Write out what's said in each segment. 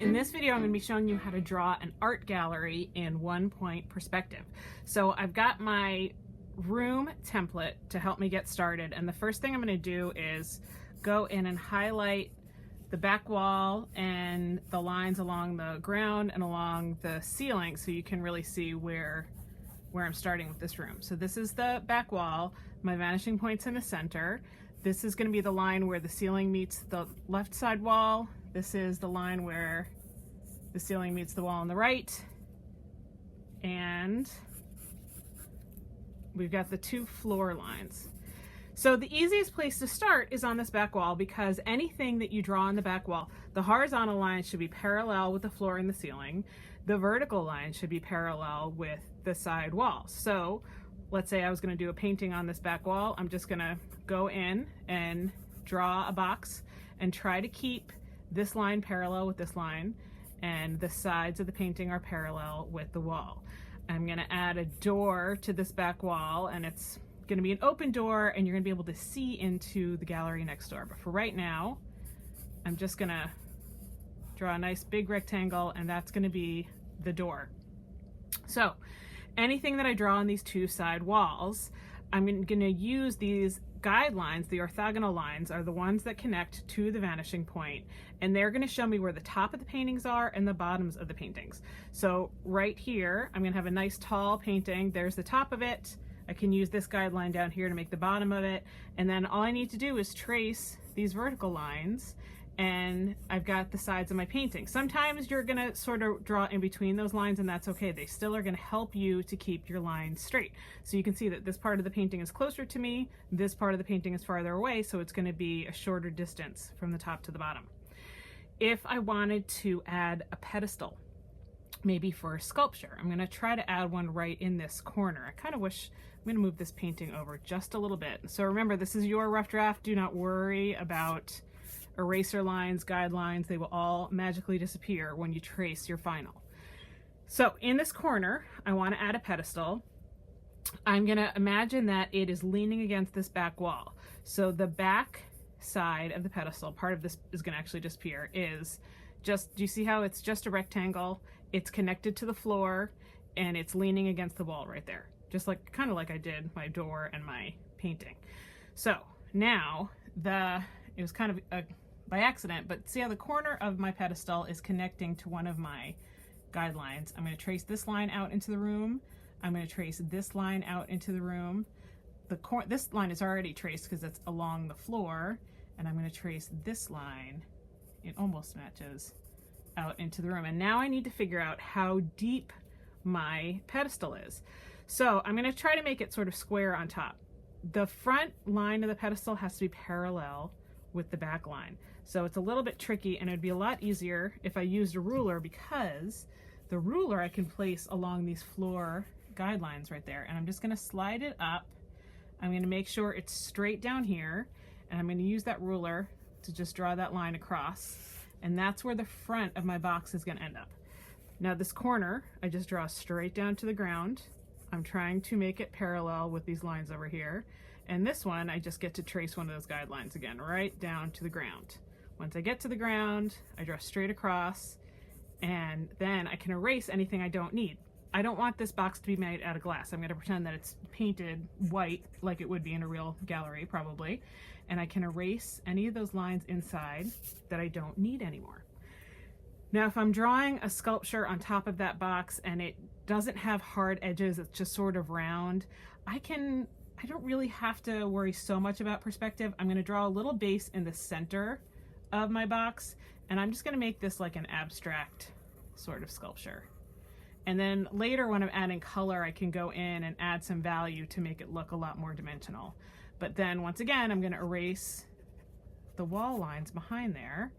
In this video, I'm going to be showing you how to draw an art gallery in one-point perspective. So I've got my room template to help me get started, and the first thing I'm going to do is go in and highlight the back wall and the lines along the ground and along the ceiling so you can really see where I'm starting with this room. So this is the back wall, my vanishing point's in the center. This is going to be the line where the ceiling meets the left side wall. This is the line where the ceiling meets the wall on the right. And we've got the two floor lines. So the easiest place to start is on this back wall, because anything that you draw on the back wall, the horizontal line should be parallel with the floor and the ceiling. The vertical line should be parallel with the side walls. So let's say I was going to do a painting on this back wall. I'm just going to go in and draw a box and try to keep this line parallel with this line, and the sides of the painting are parallel with the wall. I'm going to add a door to this back wall, and it's going to be an open door, and you're going to be able to see into the gallery next door. But for right now, I'm just going to draw a nice big rectangle, and that's going to be the door. So anything that I draw on these two side walls, I'm going to use these guidelines. The orthogonal lines are the ones that connect to the vanishing point, and they're going to show me where the top of the paintings are and the bottoms of the paintings. So right here, I'm going to have a nice tall painting. There's the top of it. I can use this guideline down here to make the bottom of it, and then all I need to do is trace these vertical lines, and I've got the sides of my painting. Sometimes you're going to sort of draw in between those lines, and that's okay. They still are going to help you to keep your lines straight. So you can see that this part of the painting is closer to me, this part of the painting is farther away, so it's going to be a shorter distance from the top to the bottom. If I wanted to add a pedestal, maybe for a sculpture, I'm going to try to add one right in this corner. I kind of wish, I'm going to move this painting over just a little bit. So remember, this is your rough draft. Do not worry about eraser lines, guidelines. They will all magically disappear when you trace your final. So in this corner, I want to add a pedestal. I'm going to imagine that it is leaning against this back wall. So the back side of the pedestal, part of this is going to actually disappear, is just, do you see how it's just a rectangle? It's connected to the floor and it's leaning against the wall right there. Just like, kind of like I did my door and my painting. So now it was kind of by accident, but see how the corner of my pedestal is connecting to one of my guidelines. I'm going to trace this line out into the room. I'm going to trace this line out into the room. This line is already traced because it's along the floor, and I'm going to trace this line. It almost matches out into the room. And now I need to figure out how deep my pedestal is. So I'm going to try to make it sort of square on top. The front line of the pedestal has to be parallel with the back line. So it's a little bit tricky, and it'd be a lot easier if I used a ruler, because the ruler I can place along these floor guidelines right there. And I'm just going to slide it up. I'm going to make sure it's straight down here, and I'm going to use that ruler to just draw that line across. And that's where the front of my box is going to end up. Now this corner, I just draw straight down to the ground. I'm trying to make it parallel with these lines over here. And this one, I just get to trace one of those guidelines again, right down to the ground. Once I get to the ground, I draw straight across, and then I can erase anything I don't need. I don't want this box to be made out of glass. I'm going to pretend that it's painted white like it would be in a real gallery, probably. And I can erase any of those lines inside that I don't need anymore. Now, if I'm drawing a sculpture on top of that box and it doesn't have hard edges, it's just sort of round, I don't really have to worry so much about perspective. I'm going to draw a little base in the center of my box, and I'm just going to make this like an abstract sort of sculpture. And then later, when I'm adding color, I can go in and add some value to make it look a lot more dimensional. But then once again, I'm going to erase the wall lines behind there,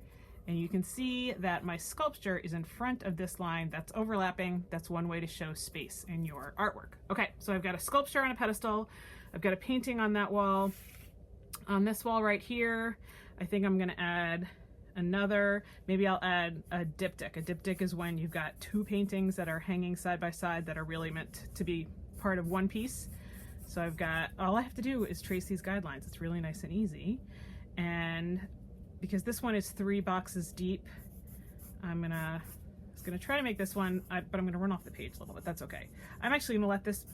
and you can see that my sculpture is in front of this line that's overlapping. That's one way to show space in your artwork. Okay, so I've got a sculpture on a pedestal. I've got a painting on that wall. On this wall right here, I think I'm going to add another, maybe I'll add a diptych. A diptych is when you've got two paintings that are hanging side by side that are really meant to be part of one piece. So I've got, all I have to do is trace these guidelines. It's really nice and easy. And because this one is 3 boxes deep, I'm gonna try to make this one, but I'm gonna run off the page a little bit. That's okay. I'm actually gonna let this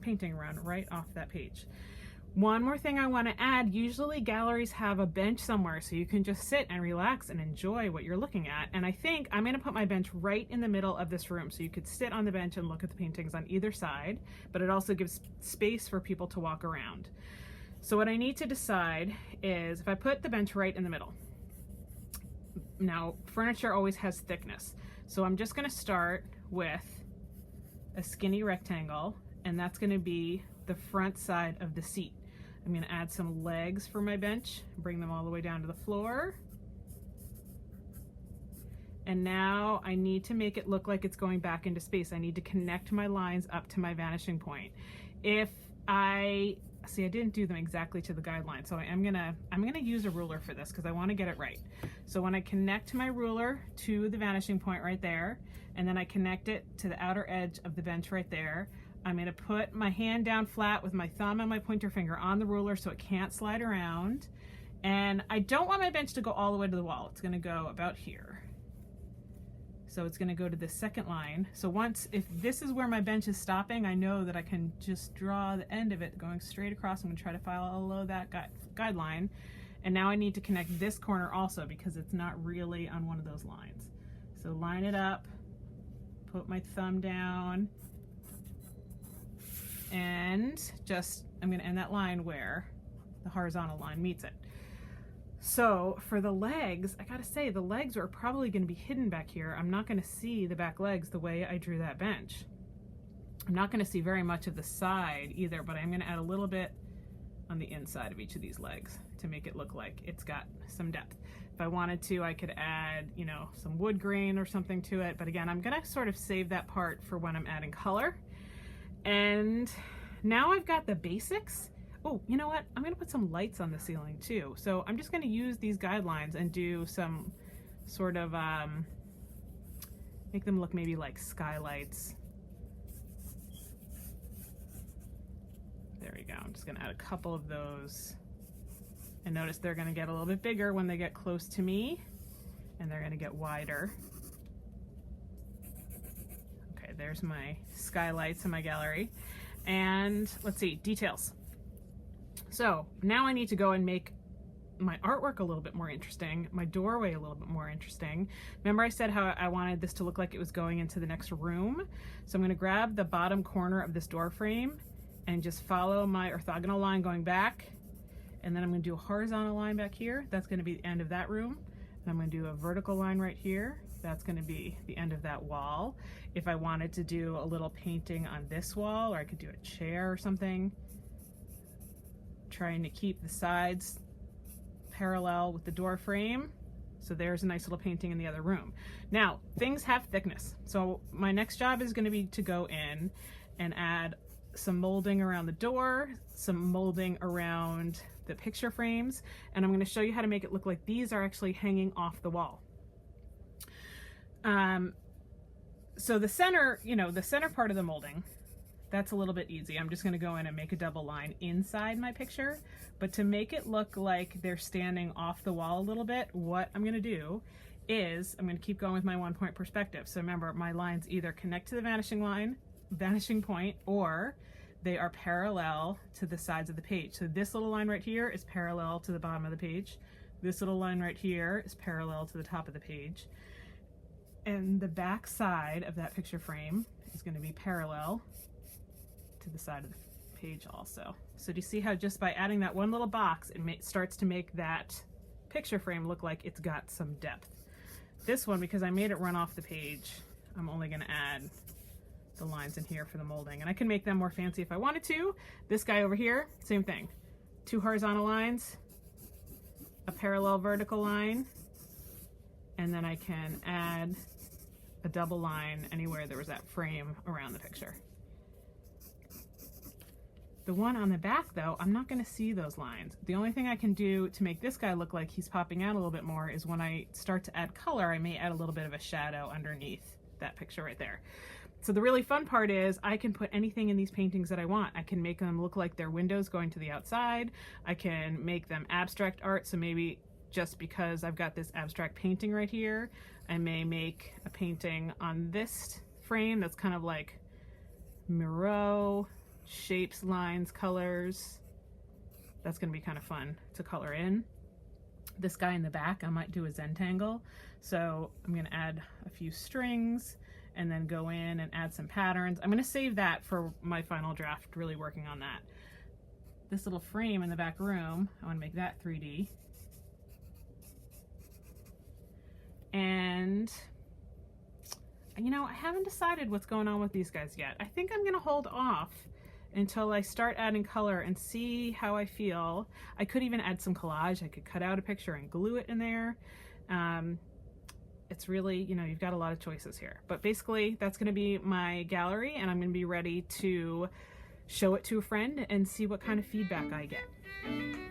painting run right off that page. One more thing I want to add, usually galleries have a bench somewhere so you can just sit and relax and enjoy what you're looking at. And I think I'm going to put my bench right in the middle of this room so you could sit on the bench and look at the paintings on either side, but it also gives space for people to walk around. So what I need to decide is if I put the bench right in the middle. Now, furniture always has thickness. So I'm just going to start with a skinny rectangle, and that's going to be the front side of the seat. I'm going to add some legs for my bench, bring them all the way down to the floor. And now I need to make it look like it's going back into space. I need to connect my lines up to my vanishing point. If I didn't do them exactly to the guideline, so I'm gonna use a ruler for this because I want to get it right. So when I connect my ruler to the vanishing point right there, and then I connect it to the outer edge of the bench right there, I'm going to put my hand down flat with my thumb and my pointer finger on the ruler so it can't slide around. And I don't want my bench to go all the way to the wall. It's going to go about here. So it's going to go to the second line. So if this is where my bench is stopping, I know that I can just draw the end of it going straight across. I'm going to try to follow that guideline. And now I need to connect this corner also because it's not really on one of those lines. So line it up, put my thumb down, and I'm going to end that line where the horizontal line meets it. So for the legs, I gotta say the legs are probably going to be hidden back here. I'm not going to see the back legs the way I drew that bench. I'm not going to see very much of the side either, but I'm going to add a little bit on the inside of each of these legs to make it look like it's got some depth. If I wanted to, I could add, some wood grain or something to it. But again, I'm going to sort of save that part for when I'm adding color. And now I've got the basics. Oh, you know what? I'm going to put some lights on the ceiling too. So I'm just going to use these guidelines and do some sort of, make them look maybe like skylights. There we go. I'm just going to add a couple of those. And notice they're going to get a little bit bigger when they get close to me, and they're going to get wider. Okay, there's my skylights in my gallery. And let's see, details. So now I need to go and make my artwork a little bit more interesting, my doorway a little bit more interesting. Remember I said how I wanted this to look like it was going into the next room? So I'm going to grab the bottom corner of this door frame and just follow my orthogonal line going back. And then I'm going to do a horizontal line back here. That's going to be the end of that room. And I'm going to do a vertical line right here. That's going to be the end of that wall. If I wanted to do a little painting on this wall, or I could do a chair or something, trying to keep the sides parallel with the door frame. So there's a nice little painting in the other room. Now, things have thickness. So my next job is going to be to go in and add some molding around the door, some molding around the picture frames, and I'm going to show you how to make it look like these are actually hanging off the wall. So the center, the center part of the molding, that's a little bit easy. I'm just going to go in and make a double line inside my picture, but to make it look like they're standing off the wall a little bit, what I'm going to do is I'm going to keep going with my 1-point perspective. So remember, my lines either connect to the vanishing point, or they are parallel to the sides of the page. So this little line right here is parallel to the bottom of the page. This little line right here is parallel to the top of the page. And the back side of that picture frame is going to be parallel to the side of the page also. So do you see how just by adding that one little box, it starts to make that picture frame look like it's got some depth. This one, because I made it run off the page, I'm only going to add the lines in here for the molding, and I can make them more fancy if I wanted to. This guy over here, same thing. 2 horizontal lines, a parallel vertical line, and then I can add a double line anywhere there was that frame around the picture. The one on the back though, I'm not going to see those lines. The only thing I can do to make this guy look like he's popping out a little bit more is when I start to add color, I may add a little bit of a shadow underneath that picture right there. So the really fun part is I can put anything in these paintings that I want. I can make them look like they're windows going to the outside. I can make them abstract art, so maybe just because I've got this abstract painting right here. I may make a painting on this frame that's kind of like Miro, shapes, lines, colors. That's going to be kind of fun to color in. This guy in the back, I might do a Zentangle. So I'm going to add a few strings and then go in and add some patterns. I'm going to save that for my final draft, really working on that. This little frame in the back room, I want to make that 3D. And you know, I haven't decided what's going on with these guys yet. I think I'm going to hold off until I start adding color and see how I feel. I could even add some collage. I could cut out a picture and glue it in there. It's really, you know, you've got a lot of choices here. But basically, that's going to be my gallery, and I'm going to be ready to show it to a friend and see what kind of feedback I get.